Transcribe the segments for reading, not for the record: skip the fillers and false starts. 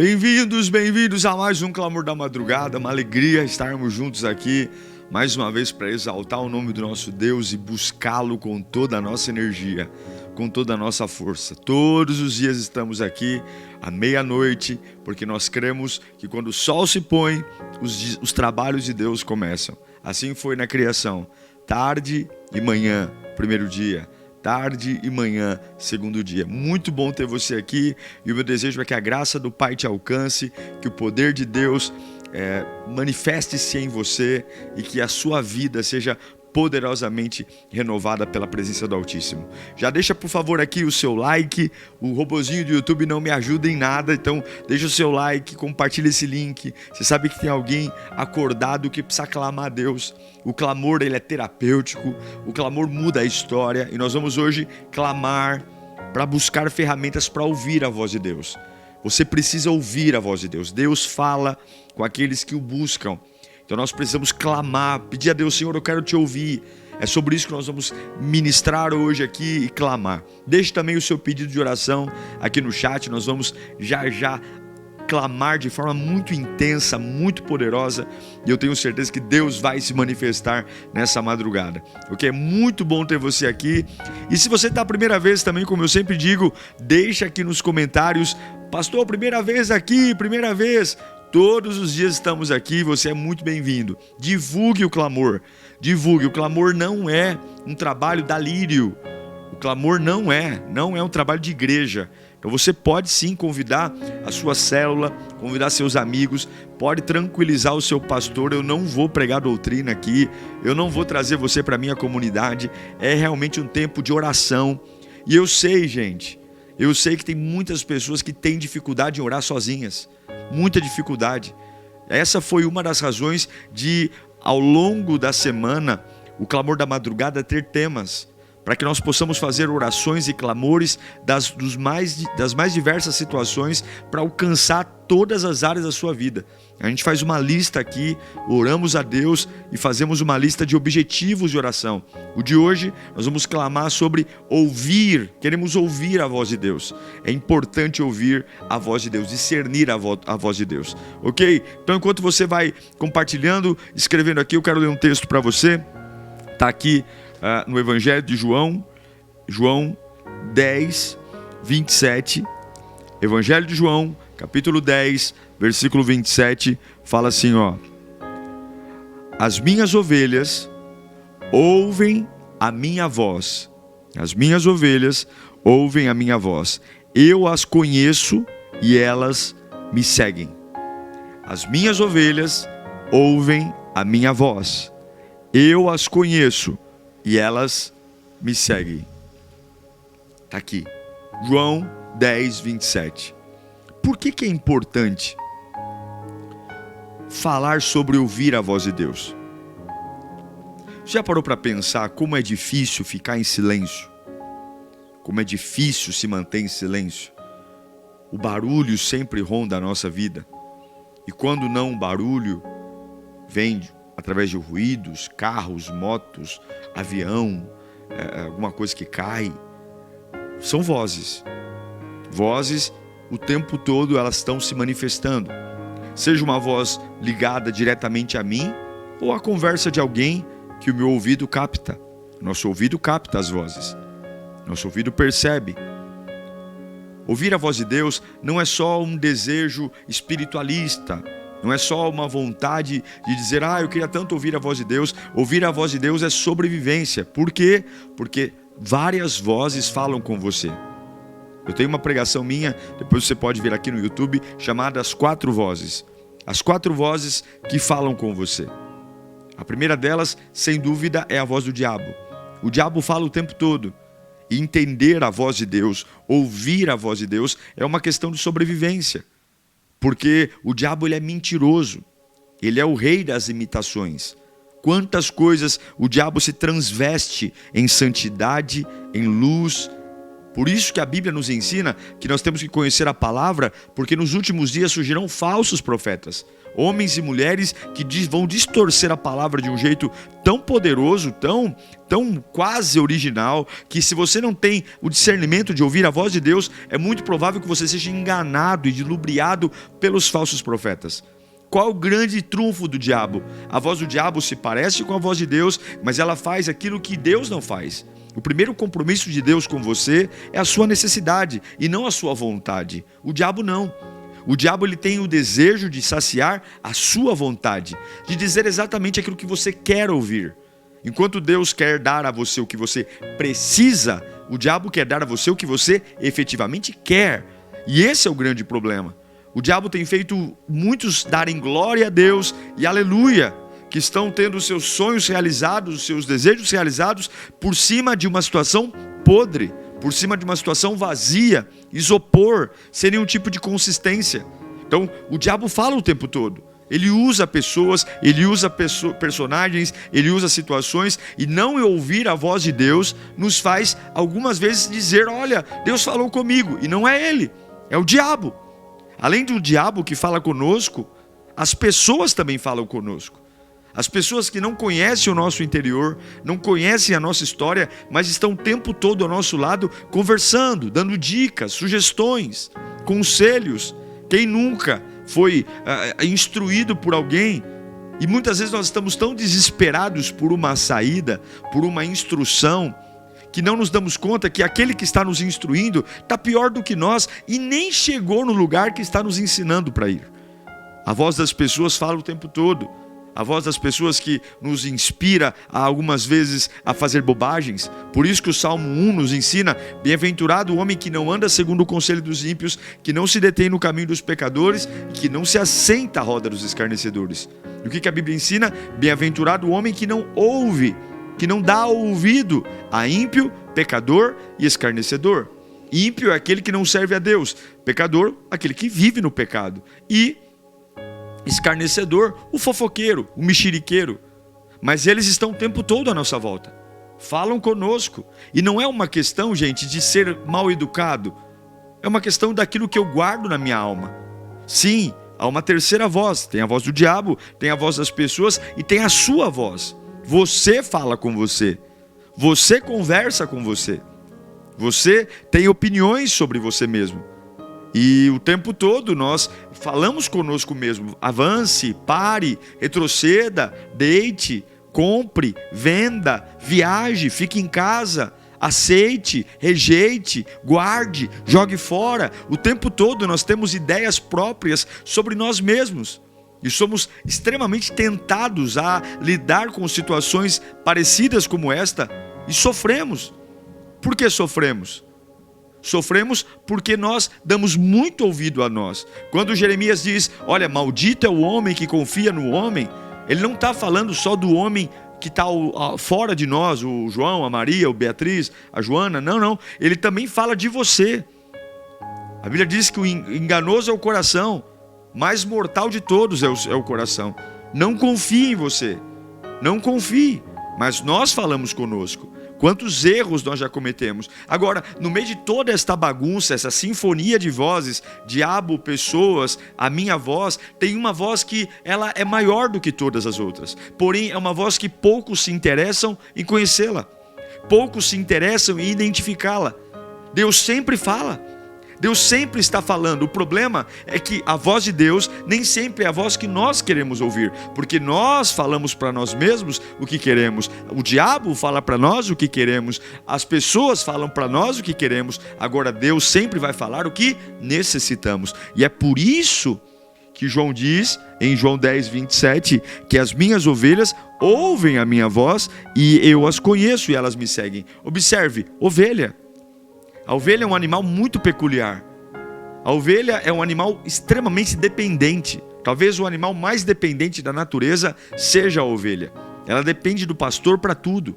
Bem-vindos a mais um Clamor da Madrugada. Uma alegria estarmos juntos aqui mais uma vez para exaltar o nome do nosso Deus e buscá-lo com toda a nossa energia, com toda a nossa força. Todos os dias estamos aqui à meia-noite, porque nós cremos que quando o sol se põe, os trabalhos de Deus começam. Assim foi na criação, tarde e manhã, primeiro dia. Tarde e manhã, segundo dia. Muito bom ter você aqui e o meu desejo é que a graça do Pai te alcance, que o poder de Deus manifeste-se em você e que a sua vida seja poderosamente renovada pela presença do Altíssimo. Já deixa por favor aqui o seu like, o robozinho do YouTube não me ajuda em nada, então deixa o seu like, compartilha esse link. Você sabe que tem alguém acordado que precisa clamar a Deus. O clamor ele é terapêutico, o clamor muda a história e nós vamos hoje clamar para buscar ferramentas para ouvir a voz de Deus. Você precisa ouvir a voz de Deus. Deus fala com aqueles que o buscam. Então nós precisamos clamar, pedir a Deus, Senhor, eu quero te ouvir. É sobre isso que nós vamos ministrar hoje aqui e clamar. Deixe também o seu pedido de oração aqui no chat, nós vamos já clamar de forma muito intensa, muito poderosa, e eu tenho certeza que Deus vai se manifestar nessa madrugada. Ok? É muito bom ter você aqui. E se você está a primeira vez também, como eu sempre digo, deixa aqui nos comentários, pastor, primeira vez aqui, primeira vez. Todos os dias estamos aqui, você é muito bem-vindo. Divulgue o clamor. Divulgue. O clamor não é um trabalho da Lírio. O clamor não é um trabalho de igreja. Então você pode sim convidar a sua célula, convidar seus amigos, pode tranquilizar o seu pastor. Eu não vou pregar doutrina aqui, eu não vou trazer você para a minha comunidade. É realmente um tempo de oração. E eu sei, gente, eu sei que tem muitas pessoas que têm dificuldade em orar sozinhas. Muita dificuldade. Essa foi uma das razões de, ao longo da semana, o Clamor da Madrugada ter temas, para que nós possamos fazer orações e clamores das mais diversas situações para alcançar todas as áreas da sua vida. A gente faz uma lista aqui, oramos a Deus e fazemos uma lista de objetivos de oração. O de hoje nós vamos clamar sobre ouvir, queremos ouvir a voz de Deus. É importante ouvir a voz de Deus, discernir a voz de Deus, ok? Então enquanto você vai compartilhando, escrevendo aqui, eu quero ler um texto para você. Está aqui no Evangelho de João 10, 27. Evangelho de João, capítulo 10, versículo 27, fala assim, ó: as minhas ovelhas ouvem a minha voz. As minhas ovelhas ouvem a minha voz. Eu as conheço e elas me seguem. As minhas ovelhas ouvem a minha voz. Eu as conheço e elas me seguem. Está aqui, João 10, 27. Por que é importante falar sobre ouvir a voz de Deus? Já parou para pensar como é difícil ficar em silêncio? Como é difícil se manter em silêncio? O barulho sempre ronda a nossa vida. E quando não, o barulho vem através de ruídos, carros, motos, avião, alguma coisa que cai. São vozes. Vozes, o tempo todo elas estão se manifestando. Seja uma voz ligada diretamente a mim, ou a conversa de alguém que o meu ouvido capta. Nosso ouvido capta as vozes. Nosso ouvido percebe. Ouvir a voz de Deus não é só um desejo espiritualista. Não é só uma vontade de dizer, eu queria tanto ouvir a voz de Deus. Ouvir a voz de Deus é sobrevivência. Por quê? Porque várias vozes falam com você. Eu tenho uma pregação minha, depois você pode ver aqui no YouTube, chamada As 4 Vozes. As 4 vozes que falam com você. A primeira delas, sem dúvida, é a voz do diabo. O diabo fala o tempo todo. E entender a voz de Deus, ouvir a voz de Deus, é uma questão de sobrevivência. Porque o diabo ele é mentiroso, ele é o rei das imitações. Quantas coisas o diabo se transveste em santidade, em luz, Por isso que a Bíblia nos ensina que nós temos que conhecer a palavra, porque nos últimos dias surgirão falsos profetas. Homens e mulheres que vão distorcer a palavra de um jeito tão poderoso, tão quase original, que se você não tem o discernimento de ouvir a voz de Deus, é muito provável que você seja enganado e dilubriado pelos falsos profetas. Qual o grande trunfo do diabo? A voz do diabo se parece com a voz de Deus, mas ela faz aquilo que Deus não faz. O primeiro compromisso de Deus com você é a sua necessidade e não a sua vontade. O diabo não. O diabo ele tem o desejo de saciar a sua vontade, de dizer exatamente aquilo que você quer ouvir. Enquanto Deus quer dar a você o que você precisa, o diabo quer dar a você o que você efetivamente quer. E esse é o grande problema. O diabo tem feito muitos darem glória a Deus e aleluia, que estão tendo os seus sonhos realizados, os seus desejos realizados por cima de uma situação podre, por cima de uma situação vazia, isopor, sem nenhum tipo de consistência. Então, o diabo fala o tempo todo. Ele usa pessoas, ele usa personagens, ele usa situações, e não ouvir a voz de Deus nos faz algumas vezes dizer, olha, Deus falou comigo, e não é ele, é o diabo. Além do diabo que fala conosco, as pessoas também falam conosco. As pessoas que não conhecem o nosso interior, não conhecem a nossa história, mas estão o tempo todo ao nosso lado conversando, dando dicas, sugestões, conselhos. Quem nunca foi instruído por alguém? E muitas vezes nós estamos tão desesperados por uma saída, por uma instrução, que não nos damos conta que aquele que está nos instruindo está pior do que nós e nem chegou no lugar que está nos ensinando para ir. A voz das pessoas fala o tempo todo. A voz das pessoas que nos inspira algumas vezes a fazer bobagens. Por isso que o Salmo 1 nos ensina: bem-aventurado o homem que não anda segundo o conselho dos ímpios, que não se detém no caminho dos pecadores, que não se assenta à roda dos escarnecedores. E o que a Bíblia ensina? Bem-aventurado o homem que não ouve, que não dá ouvido a ímpio, pecador e escarnecedor. Ímpio é aquele que não serve a Deus, pecador, aquele que vive no pecado, e escarnecedor, o fofoqueiro, o mexeriqueiro. Mas eles estão o tempo todo à nossa volta, falam conosco. E não é uma questão, gente, de ser mal educado, é uma questão daquilo que eu guardo na minha alma. Sim, há uma terceira voz, tem a voz do diabo, tem a voz das pessoas e tem a sua voz. Você fala com você, você conversa com você, você tem opiniões sobre você mesmo. E o tempo todo nós falamos conosco mesmo: avance, pare, retroceda, deite, compre, venda, viaje, fique em casa, aceite, rejeite, guarde, jogue fora. O tempo todo nós temos ideias próprias sobre nós mesmos. E somos extremamente tentados a lidar com situações parecidas como esta e sofremos. Por que sofremos? Sofremos porque nós damos muito ouvido a nós. Quando Jeremias diz, olha, maldito é o homem que confia no homem, ele não está falando só do homem que está fora de nós, o João, a Maria, o Beatriz, a Joana, não. Ele também fala de você. A Bíblia diz que o enganoso é o coração, mais mortal de todos é o coração. Não confie em você, não confie, mas nós falamos conosco. Quantos erros nós já cometemos. Agora, no meio de toda esta bagunça, essa sinfonia de vozes, diabo, pessoas, a minha voz, tem uma voz que ela é maior do que todas as outras. Porém, é uma voz que poucos se interessam em conhecê-la. Poucos se interessam em identificá-la. Deus sempre fala. Deus sempre está falando. O problema é que a voz de Deus nem sempre é a voz que nós queremos ouvir, porque nós falamos para nós mesmos o que queremos. O diabo fala para nós o que queremos, as pessoas falam para nós o que queremos. Agora Deus sempre vai falar o que necessitamos. E é por isso que João diz, em João 10, 27, que as minhas ovelhas ouvem a minha voz e eu as conheço e elas me seguem. Observe, ovelha. A ovelha é um animal muito peculiar. A ovelha é um animal extremamente dependente. Talvez o animal mais dependente da natureza seja a ovelha. Ela depende do pastor para tudo,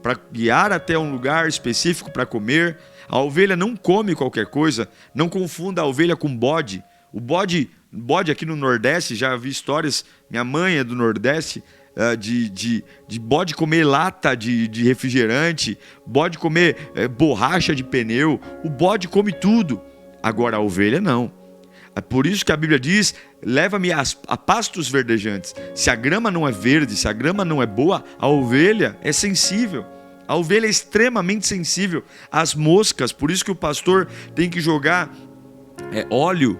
para guiar até um lugar específico para comer. A ovelha não come qualquer coisa. Não confunda a ovelha com bode. O bode aqui no Nordeste, já vi histórias, minha mãe é do Nordeste, de bode comer lata de refrigerante, bode comer borracha de pneu, o bode come tudo. Agora a ovelha não. É por isso que a Bíblia diz: leva-me a pastos verdejantes. Se a grama não é verde, se a grama não é boa, a ovelha é sensível. A ovelha é extremamente sensível às moscas. Por isso que o pastor tem que jogar óleo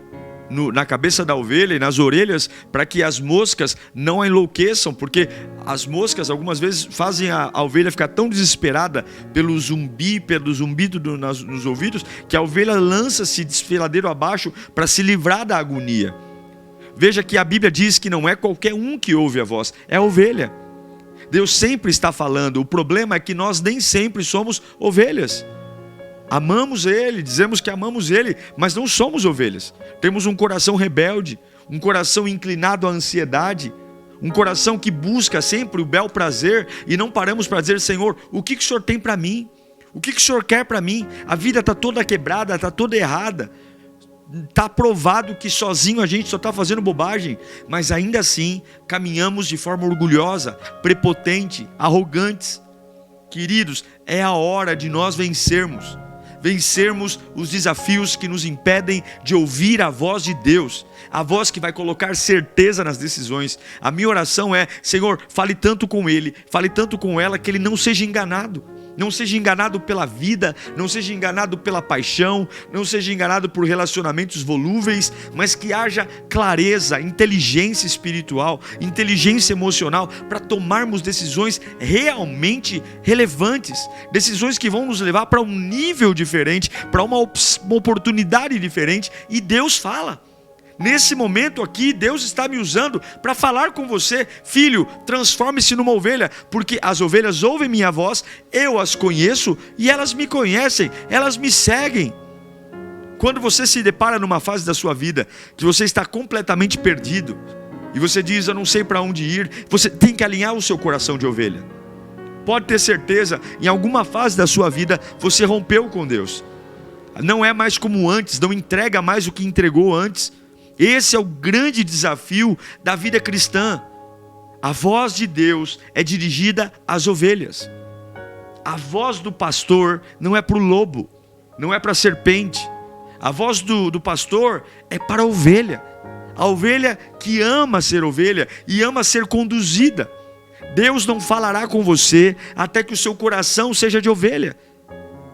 na cabeça da ovelha e nas orelhas, para que as moscas não a enlouqueçam, porque as moscas algumas vezes fazem a ovelha ficar tão desesperada pelo zumbido nos ouvidos, que a ovelha lança-se desfiladeiro abaixo para se livrar da agonia. Veja que a Bíblia diz que não é qualquer um que ouve a voz, é a ovelha. Deus sempre está falando. O problema é que nós nem sempre somos ovelhas. Amamos Ele, dizemos que amamos Ele, mas não somos ovelhas. Temos um coração rebelde, um coração inclinado à ansiedade, um coração que busca sempre o bel prazer, e não paramos para dizer: Senhor, o que o Senhor tem para mim? O que o Senhor quer para mim? A vida está toda quebrada, está toda errada. Está provado que sozinho a gente só está fazendo bobagem, mas ainda assim caminhamos de forma orgulhosa, prepotente, arrogantes. Queridos, é a hora de nós vencermos os desafios que nos impedem de ouvir a voz de Deus, a voz que vai colocar certeza nas decisões. A minha oração é: Senhor, fale tanto com ele, fale tanto com ela, que ele não seja enganado. Não seja enganado pela vida, não seja enganado pela paixão, não seja enganado por relacionamentos volúveis, mas que haja clareza, inteligência espiritual, inteligência emocional, para tomarmos decisões realmente relevantes, decisões que vão nos levar para um nível diferente, para uma oportunidade diferente. E Deus fala. Nesse momento aqui, Deus está me usando para falar com você: filho, transforme-se numa ovelha, porque as ovelhas ouvem minha voz, eu as conheço e elas me conhecem, elas me seguem. Quando você se depara numa fase da sua vida que você está completamente perdido, e você diz: eu não sei para onde ir, você tem que alinhar o seu coração de ovelha. Pode ter certeza, em alguma fase da sua vida, você rompeu com Deus. Não é mais como antes, não entrega mais o que entregou antes. Esse é o grande desafio da vida cristã. A voz de Deus é dirigida às ovelhas. A voz do pastor não é para o lobo, não é para a serpente. A voz do pastor é para a ovelha. A ovelha que ama ser ovelha e ama ser conduzida. Deus não falará com você até que o seu coração seja de ovelha.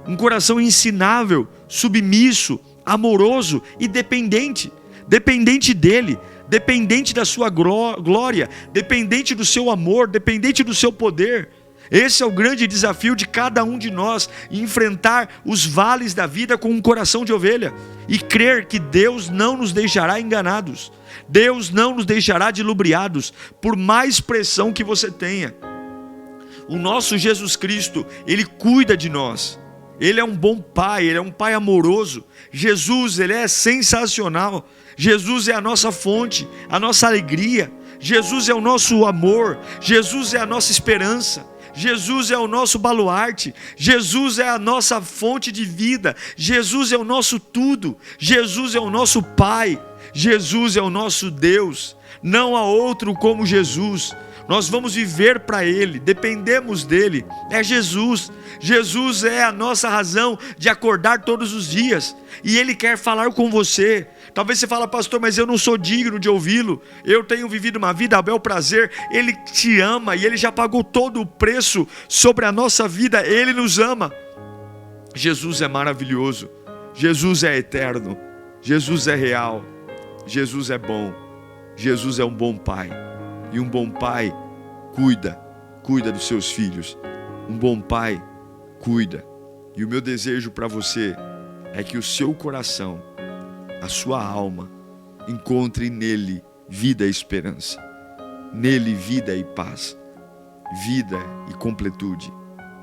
Um coração ensinável, submisso, amoroso e dependente. Dependente dele, dependente da sua glória, dependente do seu amor, dependente do seu poder. Esse é o grande desafio de cada um de nós: enfrentar os vales da vida com um coração de ovelha e crer que Deus não nos deixará enganados, Deus não nos deixará dilubriados, por mais pressão que você tenha. O nosso Jesus Cristo, Ele cuida de nós. Ele é um bom pai, Ele é um pai amoroso. Jesus, Ele é sensacional. Jesus é a nossa fonte, a nossa alegria. Jesus é o nosso amor. Jesus é a nossa esperança. Jesus é o nosso baluarte. Jesus é a nossa fonte de vida. Jesus é o nosso tudo. Jesus é o nosso Pai. Jesus é o nosso Deus. Não há outro como Jesus. Nós vamos viver para Ele, dependemos dEle. É Jesus. Jesus é a nossa razão de acordar todos os dias, e Ele quer falar com você. Talvez você fale: pastor, mas eu não sou digno de ouvi-lo, eu tenho vivido uma vida a bel prazer. Ele te ama, e Ele já pagou todo o preço sobre a nossa vida. Ele nos ama. Jesus é maravilhoso, Jesus é eterno, Jesus é real, Jesus é bom, Jesus é um bom Pai. E um bom pai cuida dos seus filhos. Um bom pai cuida. E o meu desejo para você é que o seu coração, a sua alma, encontre nele vida e esperança. Nele vida e paz, vida e completude.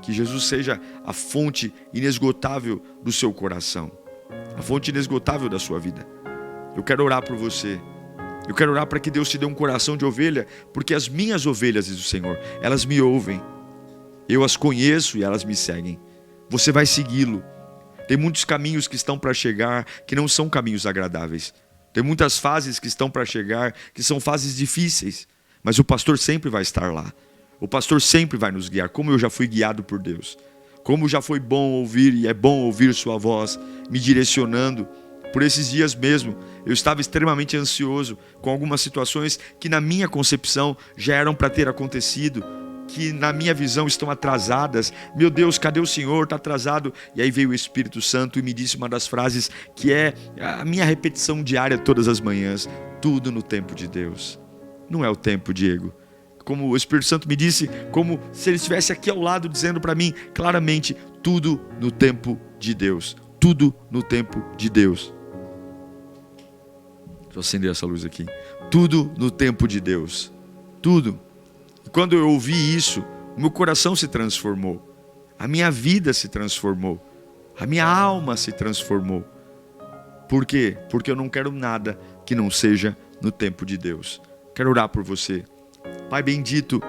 Que Jesus seja a fonte inesgotável do seu coração, a fonte inesgotável da sua vida. Eu quero orar por você. Eu quero orar para que Deus te dê um coração de ovelha, porque as minhas ovelhas, diz o Senhor, elas me ouvem. Eu as conheço e elas me seguem. Você vai segui-lo. Tem muitos caminhos que estão para chegar, que não são caminhos agradáveis. Tem muitas fases que estão para chegar, que são fases difíceis. mas o pastor sempre vai estar lá. O pastor sempre vai nos guiar, como eu já fui guiado por Deus. Como já foi bom ouvir, e é bom ouvir sua voz, me direcionando. Por esses dias mesmo, eu estava extremamente ansioso com algumas situações que na minha concepção já eram para ter acontecido, que na minha visão estão atrasadas. Meu Deus, cadê o Senhor? Está atrasado. E aí veio o Espírito Santo e me disse uma das frases que é a minha repetição diária todas as manhãs: tudo no tempo de Deus. Não é o tempo, Diego. Como o Espírito Santo me disse, como se ele estivesse aqui ao lado dizendo para mim claramente: tudo no tempo de Deus. Tudo no tempo de Deus. Deixa eu acender essa luz aqui. Tudo no tempo de Deus. Tudo. E quando eu ouvi isso, o meu coração se transformou. A minha vida se transformou. A minha alma se transformou. Por quê? Porque eu não quero nada que não seja no tempo de Deus. Quero orar por você. Pai bendito,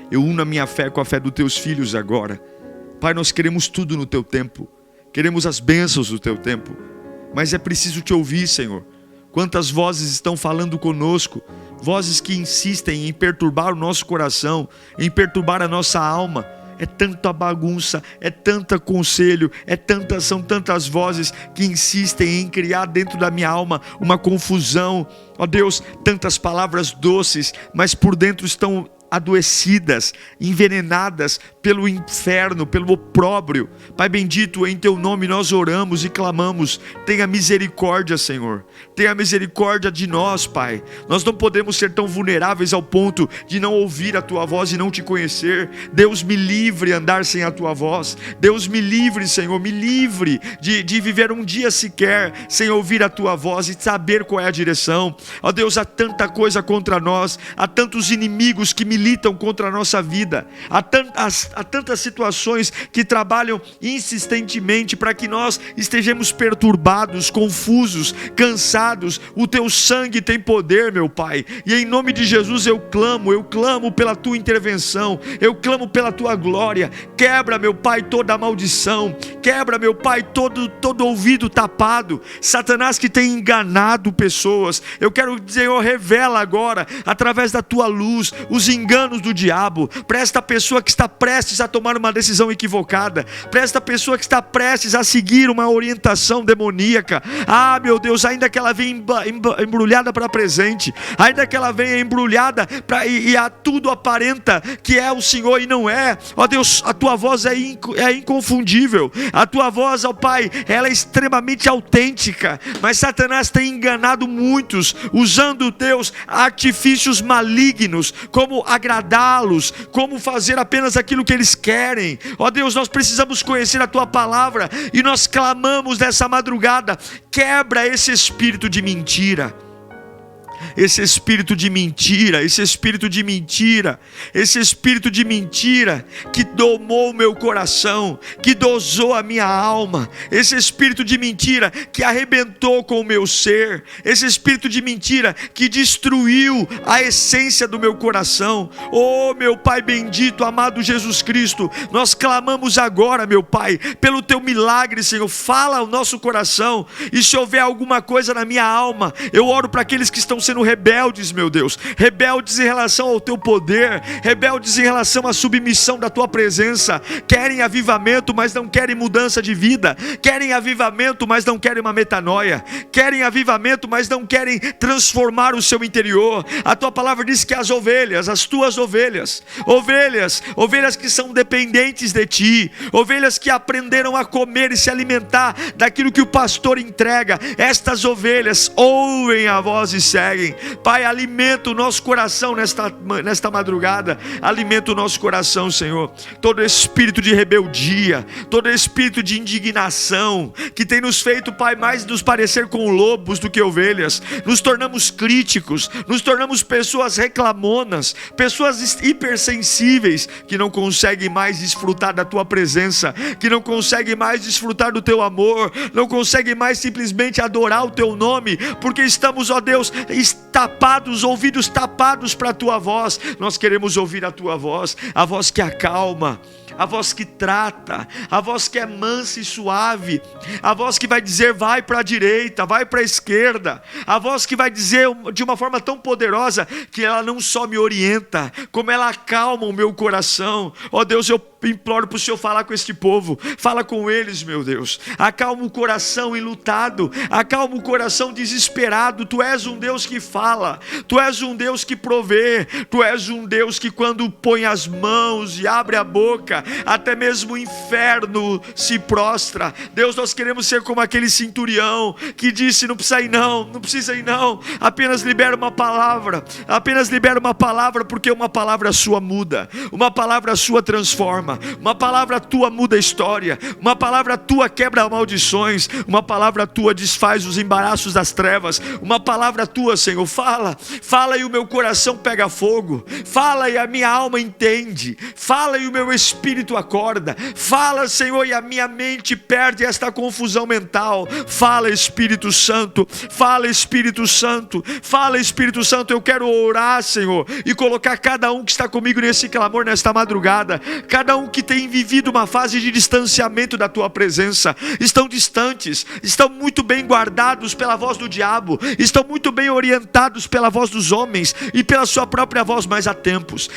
eu uno a minha fé com a fé dos teus filhos agora. Pai, nós queremos tudo no teu tempo. Queremos as bênçãos do teu tempo. Mas é preciso te ouvir, Senhor. Quantas vozes estão falando conosco. Vozes que insistem em perturbar o nosso coração, em perturbar a nossa alma. É tanta bagunça, é tanto conselho, são tantas vozes que insistem em criar dentro da minha alma uma confusão. Ó Deus, tantas palavras doces, mas por dentro estão adoecidas, envenenadas pelo inferno, pelo opróbrio. Pai bendito, em teu nome nós oramos e clamamos: tenha misericórdia, Senhor. Tenha misericórdia de nós, Pai. Nós não podemos ser tão vulneráveis ao ponto de não ouvir a tua voz e não te conhecer. Deus, me livre andar sem a tua voz. Deus, me livre, Senhor, me livre de viver um dia sequer sem ouvir a tua voz e saber qual é a direção. Ó Deus, há tanta coisa contra nós, há tantos inimigos que militam contra a nossa vida, há tantas situações que trabalham insistentemente para que nós estejamos perturbados, confusos, cansados. O teu sangue tem poder, meu Pai, e em nome de Jesus eu clamo pela tua intervenção, eu clamo pela tua glória. Quebra, meu Pai, toda a maldição, quebra, meu Pai, todo ouvido tapado. Satanás que tem enganado pessoas, eu quero dizer, Senhor, revela agora, através da tua luz, os enganos do diabo, para esta pessoa que está prestes a tomar uma decisão equivocada, para esta pessoa que está prestes a seguir uma orientação demoníaca. Ah, meu Deus, ainda que ela venha embrulhada para presente, ainda que ela venha embrulhada e a tudo aparenta que é o Senhor e não é. Ó Deus, a tua voz é inconfundível, a tua voz, ó Pai, ela é extremamente autêntica, mas Satanás tem enganado muitos, usando, Deus, artifícios malignos, como agradá-los, como fazer apenas aquilo que eles querem. Ó Deus, nós precisamos conhecer a tua palavra e nós clamamos nessa madrugada: quebra esse espírito de mentira. Esse espírito de mentira, esse espírito de mentira, esse espírito de mentira que domou o meu coração, que dosou a minha alma, esse espírito de mentira que arrebentou com o meu ser, esse espírito de mentira que destruiu a essência do meu coração. Oh, meu Pai bendito, amado Jesus Cristo, nós clamamos agora, meu Pai, pelo teu milagre, Senhor. Fala ao nosso coração, e se houver alguma coisa na minha alma, eu oro para aqueles que estão sendo rebeldes, meu Deus, rebeldes em relação ao teu poder, rebeldes em relação à submissão da tua presença, querem avivamento, mas não querem mudança de vida, querem avivamento, mas não querem uma metanoia, querem avivamento, mas não querem transformar o seu interior. A tua palavra diz que as ovelhas, as tuas ovelhas que são dependentes de ti, ovelhas que aprenderam a comer e se alimentar daquilo que o pastor entrega, estas ovelhas ouvem a voz e seguem. Pai, alimenta o nosso coração nesta madrugada, alimenta o nosso coração, Senhor. Todo espírito de rebeldia, todo espírito de indignação que tem nos feito, Pai, mais nos parecer com lobos do que ovelhas, nos tornamos críticos, nos tornamos pessoas reclamonas, pessoas hipersensíveis que não conseguem mais desfrutar da tua presença, que não conseguem mais desfrutar do teu amor, não conseguem mais simplesmente adorar o teu nome, porque estamos, ó Deus, tapados, ouvidos tapados para a tua voz. Nós queremos ouvir a tua voz, a voz que acalma, a voz que trata, a voz que é mansa e suave, a voz que vai dizer vai para a direita, vai para a esquerda, a voz que vai dizer de uma forma tão poderosa que ela não só me orienta, como ela acalma o meu coração. Ó Deus, eu imploro para o Senhor falar com este povo, fala com eles, meu Deus, acalma o coração enlutado, acalma o coração desesperado. Tu és um Deus que fala, tu és um Deus que provê, tu és um Deus que quando põe as mãos e abre a boca, até mesmo o inferno se prostra. Deus, nós queremos ser como aquele centurião que disse, não precisa ir não, não precisa ir não, apenas libera uma palavra, apenas libera uma palavra, porque uma palavra sua muda, uma palavra sua transforma, uma palavra tua muda a história, uma palavra tua quebra maldições, uma palavra tua desfaz os embaraços das trevas, uma palavra tua, Senhor, fala e o meu coração pega fogo, fala e a minha alma entende, fala e o meu espírito acorda, fala, Senhor, e a minha mente perde esta confusão mental. Fala, Espírito Santo, fala, Espírito Santo, fala, Espírito Santo. Eu quero orar, Senhor, e colocar cada um que está comigo nesse clamor, nesta madrugada, cada um que tem vivido uma fase de distanciamento da tua presença, estão distantes, estão muito bem guardados pela voz do diabo, estão muito bem orientados pela voz dos homens e pela sua própria voz, mas há tempos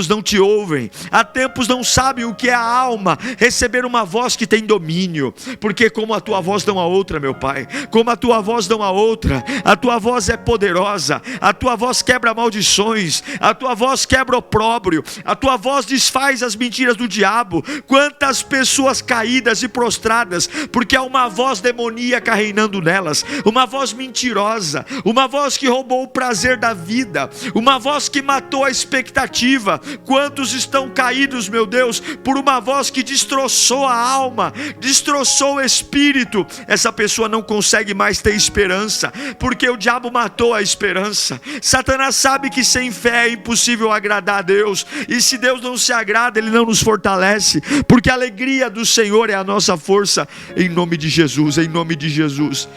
não te ouvem, há tempos não sabem o que é a alma receber uma voz que tem domínio, porque como a tua voz não há outra, meu Pai, como a tua voz não há outra, a tua voz é poderosa, a tua voz quebra maldições, a tua voz quebra opróbrio, a tua voz desfaz as mentiras do diabo. Quantas pessoas caídas e prostradas, porque há uma voz demoníaca reinando nelas, uma voz mentirosa, uma voz que roubou o prazer da vida, uma voz que matou a expectativa. Quantos estão caídos, meu Deus, por uma voz que destroçou a alma, destroçou o espírito. Essa pessoa não consegue mais ter esperança, porque o diabo matou a esperança. Satanás sabe que sem fé é impossível agradar a Deus, e se Deus não se agrada, Ele não nos fortalece, porque a alegria do Senhor é a nossa força. Em nome de Jesus, em nome de Jesus.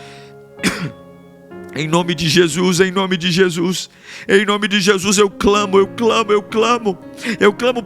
Em nome de Jesus, em nome de Jesus, em nome de Jesus, eu clamo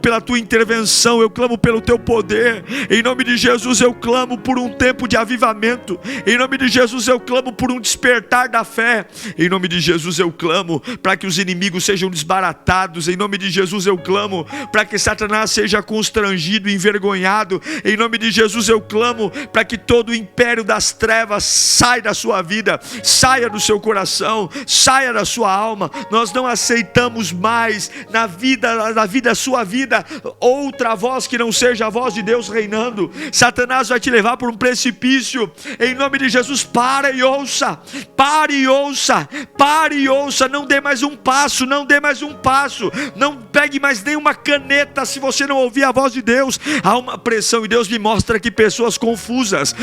pela tua intervenção, eu clamo pelo teu poder. Em nome de Jesus, eu clamo por um tempo de avivamento. Em nome de Jesus, eu clamo por um despertar da fé. Em nome de Jesus, eu clamo para que os inimigos sejam desbaratados. Em nome de Jesus, eu clamo para que Satanás seja constrangido e envergonhado. Em nome de Jesus, eu clamo para que todo o império das trevas saia da sua vida, saia do seu coração, saia da sua alma. Nós não aceitamos mais na vida, sua vida, outra voz que não seja a voz de Deus reinando. Satanás vai te levar por um precipício. Em nome de Jesus, pare e ouça, pare e ouça, pare e ouça. Não dê mais um passo, não dê mais um passo, não pegue mais nenhuma caneta se você não ouvir a voz de Deus. Há uma pressão e Deus me mostra que pessoas confusas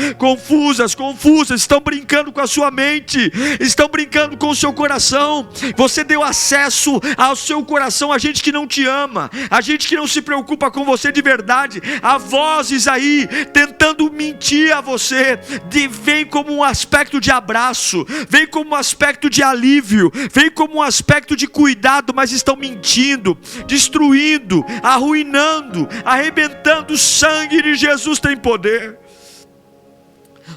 estão brincando com a sua mente, estão brincando com o seu coração. Você deu acesso ao seu coração a gente que não te ama, a gente que não se preocupa com você de verdade. Há vozes aí tentando mentir a você. Vem como um aspecto de abraço, vem como um aspecto de alívio, vem como um aspecto de cuidado, mas estão mentindo, destruindo, arruinando, arrebentando. O sangue de Jesus tem poder.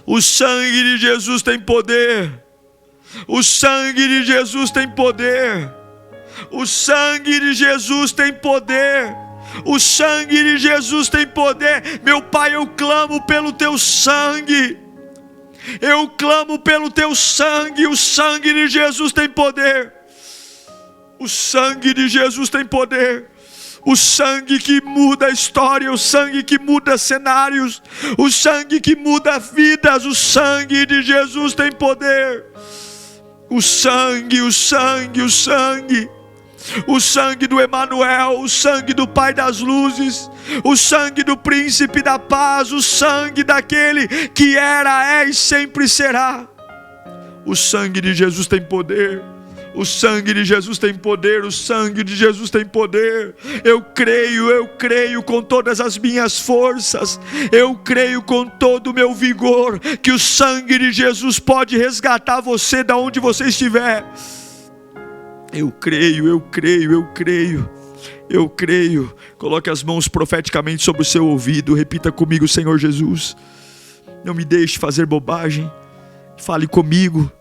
O sangue de Jesus tem poder. O sangue de Jesus tem poder. O sangue de Jesus tem poder. O sangue de Jesus tem poder. Meu Pai, eu clamo pelo teu sangue. Eu clamo pelo teu sangue. O sangue de Jesus tem poder. O sangue de Jesus tem poder. O sangue que muda a história, o sangue que muda cenários, o sangue que muda vidas. O sangue de Jesus tem poder. O sangue, o sangue, o sangue. O sangue do Emanuel, o sangue do Pai das luzes, o sangue do Príncipe da paz, o sangue daquele que era, é e sempre será. O sangue de Jesus tem poder. O sangue de Jesus tem poder, o sangue de Jesus tem poder. Eu creio com todas as minhas forças, eu creio com todo o meu vigor, que o sangue de Jesus pode resgatar você da onde você estiver. Eu creio, eu creio, eu creio. Eu creio. Coloque as mãos profeticamente sobre o seu ouvido. Repita comigo: Senhor Jesus, não me deixe fazer bobagem. Fale comigo.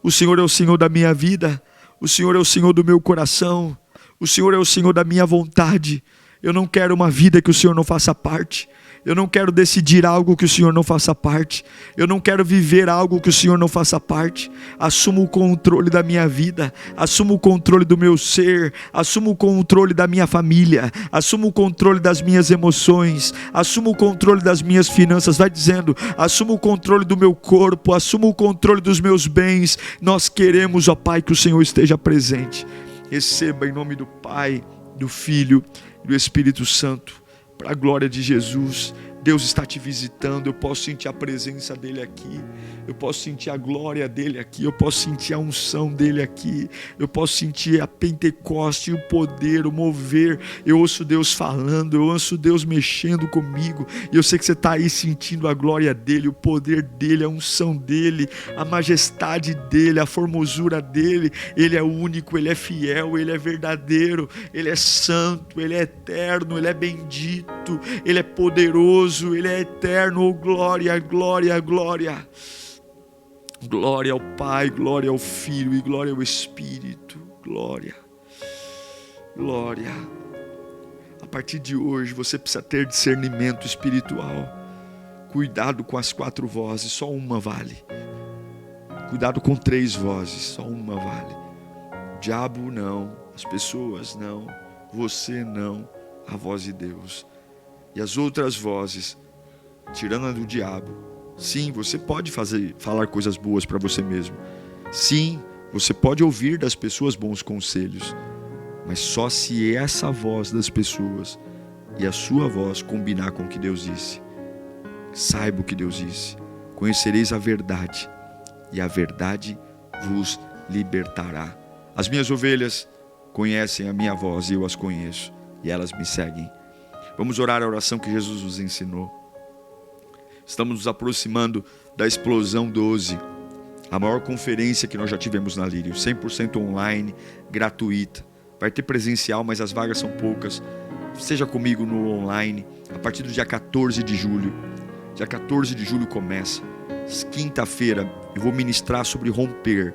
O Senhor é o Senhor da minha vida. O Senhor é o Senhor do meu coração. O Senhor é o Senhor da minha vontade. Eu não quero uma vida que o Senhor não faça parte. Eu não quero decidir algo que o Senhor não faça parte. Eu não quero viver algo que o Senhor não faça parte. Assumo o controle da minha vida. Assumo o controle do meu ser. Assumo o controle da minha família. Assumo o controle das minhas emoções. Assumo o controle das minhas finanças. Vai dizendo: assumo o controle do meu corpo. Assumo o controle dos meus bens. Nós queremos, ó Pai, que o Senhor esteja presente. Receba em nome do Pai, do Filho e do Espírito Santo. Para a glória de Jesus. Deus está te visitando. Eu posso sentir a presença dele aqui. Eu posso sentir a glória dele aqui. Eu posso sentir a unção dele aqui. Eu posso sentir a Pentecoste, o poder, o mover. Eu ouço Deus falando. Eu ouço Deus mexendo comigo. E eu sei que você está aí sentindo a glória dele, o poder dele, a unção dele, a majestade dele, a formosura dele. Ele é único, ele é fiel, ele é verdadeiro, ele é santo, ele é eterno, ele é bendito, ele é poderoso, ele é eterno. Oh, glória, glória, glória. Glória ao Pai, glória ao Filho e glória ao Espírito. Glória, glória. A partir de hoje você precisa ter discernimento espiritual. Cuidado com as 4 vozes, só uma vale. Cuidado com 3 vozes, só uma vale. O diabo não, as pessoas não, você não, a voz de Deus. E as outras vozes, tirando a do diabo, sim, você pode falar coisas boas para você mesmo. Sim, você pode ouvir das pessoas bons conselhos. Mas só se essa voz das pessoas e a sua voz combinar com o que Deus disse. Saiba o que Deus disse. Conhecereis a verdade, e a verdade vos libertará. As minhas ovelhas conhecem a minha voz e eu as conheço, e elas me seguem. Vamos orar a oração que Jesus nos ensinou. Estamos nos aproximando da Explosão 12, a maior conferência que nós já tivemos na Lírio, 100% online, gratuita. Vai ter presencial, mas as vagas são poucas. Seja comigo no online, a partir do dia 14 de julho. Dia 14 de julho começa. Quinta-feira eu vou ministrar sobre romper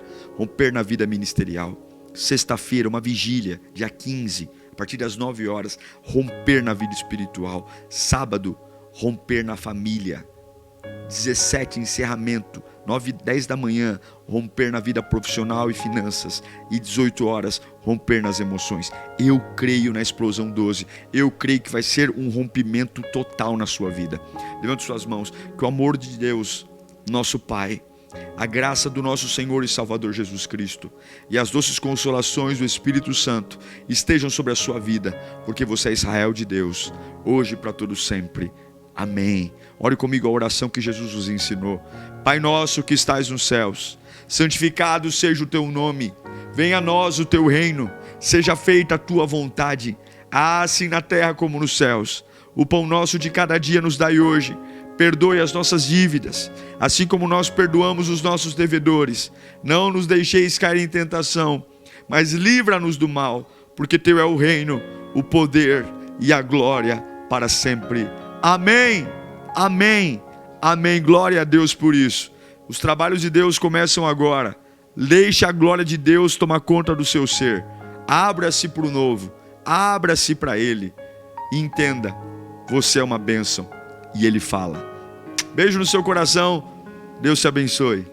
na vida ministerial. Sexta-feira, uma vigília, dia 15, a partir das 9 horas, romper na vida espiritual. Sábado, romper na família. 17, encerramento, 9 e 10 da manhã, romper na vida profissional e finanças. E 18 horas, romper nas emoções. Eu creio na Explosão 12. Eu creio que vai ser um rompimento total na sua vida. Levante suas mãos. Que o amor de Deus, nosso Pai, a graça do nosso Senhor e Salvador Jesus Cristo e as doces consolações do Espírito Santo estejam sobre a sua vida, porque você é Israel de Deus, hoje e para todo sempre. Amém. Ore comigo a oração que Jesus nos ensinou. Pai nosso que estais nos céus, santificado seja o teu nome. Venha a nós o teu reino. Seja feita a tua vontade, assim na terra como nos céus. O pão nosso de cada dia nos dai hoje. Perdoe as nossas dívidas, assim como nós perdoamos os nossos devedores. Não nos deixeis cair em tentação, mas livra-nos do mal, porque teu é o reino, o poder e a glória para sempre. Amém, amém, amém. Glória a Deus por isso. Os trabalhos de Deus começam agora. Deixe a glória de Deus tomar conta do seu ser. Abra-se para o novo, abra-se para Ele e entenda, você é uma bênção. E Ele fala. Beijo no seu coração. Deus te abençoe.